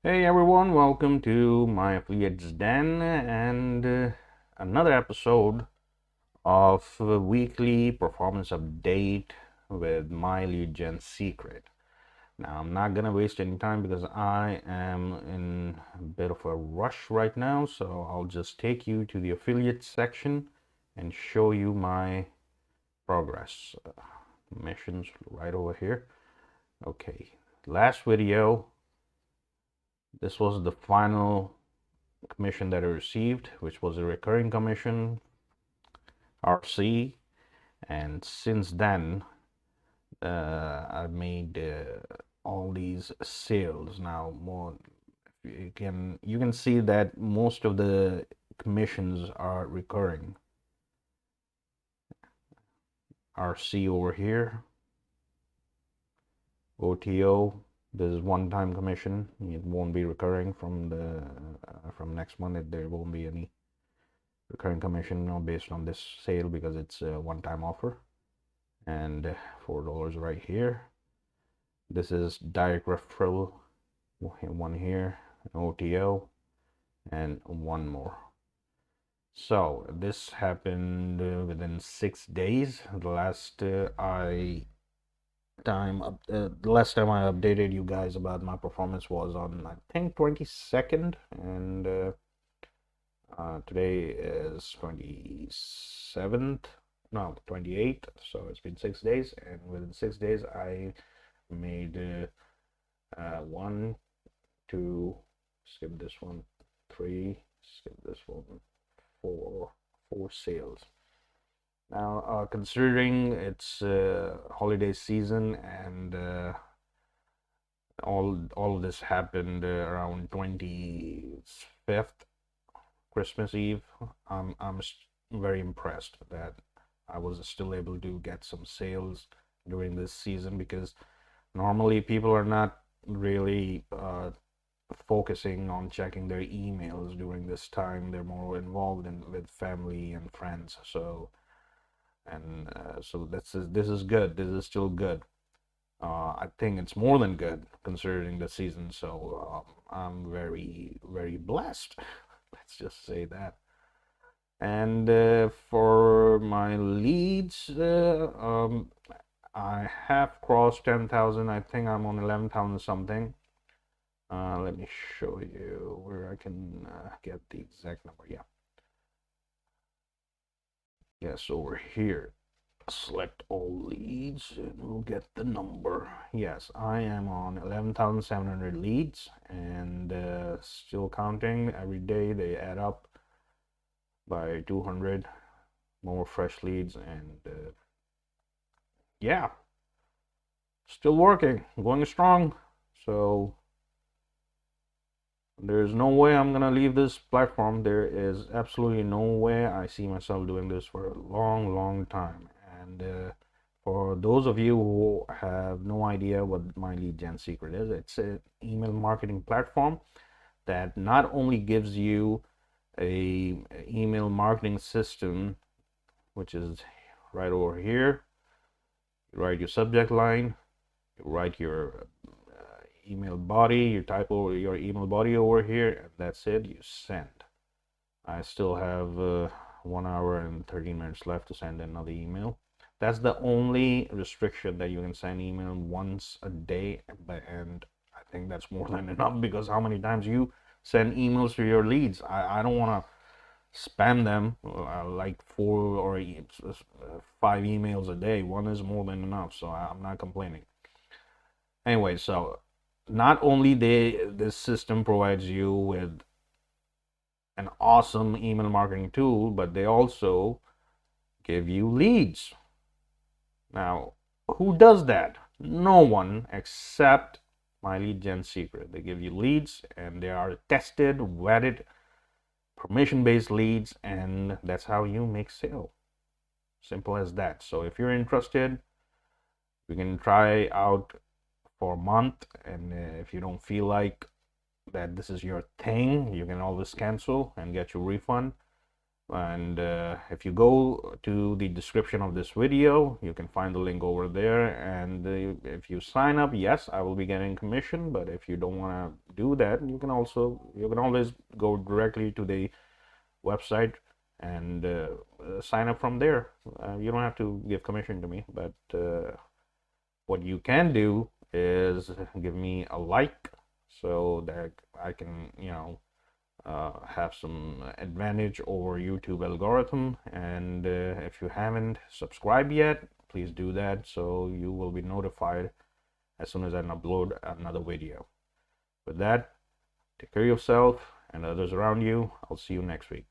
Hey everyone, welcome to my affiliates den and another episode of weekly performance update with my lead gen secret. Now, I'm not gonna waste any time because I am in a bit of a rush right now, so I'll just take you to the affiliate section and show you my progress. Missions right over here. Okay, last video, this was the final commission that I received, which was a recurring commission, RC, and since then I've made all these sales. Now, more you can see that most of the commissions are recurring. RC over here, OTO. This is one-time commission. It won't be recurring from next month. There won't be any recurring commission based on this sale because it's a one-time offer. And $4 right here. This is direct referral, one here, OTO, and one more. So this happened within 6 days. The last time I updated you guys about my performance was on, I think, 22nd, and today is 27th, no, 28th. So it's been 6 days, and within 6 days I made one, two, skip this one, three, skip this one, four sales. Now, considering it's holiday season and all of this happened around 25th, Christmas Eve, I'm very impressed that I was still able to get some sales during this season, because normally people are not really focusing on checking their emails during this time. They're more involved with family and friends. So this is good. This is still good. I think it's more than good considering the season. So I'm very blessed. Let's just say that. And for my leads, I have crossed 10,000. I think I'm on 11,000 something. Let me show you where I can get the exact number. Yeah. Yes, over here. Select all leads and we'll get the number. Yes, I am on 11,700 leads and still counting. Every day they add up by 200 more fresh leads, and yeah, still working, going strong. So there's no way I'm gonna leave this platform. There is absolutely no way. I see myself doing this for a long time. And for those of you who have no idea what my lead gen secret is, it's an email marketing platform that not only gives you a email marketing system, which is right over here. You write your subject line, you write your email body, you type over your email body over here, and that's it. You send. I still have 1 hour and 13 minutes left to send another email. That's the only restriction, that you can send email once a day, and I think that's more than enough, because how many times you send emails to your leads? I don't want to spam them like 4 or 5 emails a day. One is more than enough, so I'm not complaining. Anyway, so not only this system provides you with an awesome email marketing tool, but they also give you leads. Now, who does that? No one except my lead gen secret. They give you leads, and they are tested, vetted, permission-based leads, and that's how you make sale. Simple as that. So if you're interested, you can try out for a month, and if you don't feel like that this is your thing, you can always cancel and get your refund. And if you go to the description of this video, you can find the link over there. And if you sign up, yes, I will be getting commission. But if you don't want to do that, you can always go directly to the website and sign up from there. You don't have to give commission to me, but what you can do is give me a like so that I can, have some advantage over YouTube algorithm. And if you haven't subscribed yet, please do that so you will be notified as soon as I upload another video. With that, take care of yourself and others around you. I'll see you next week.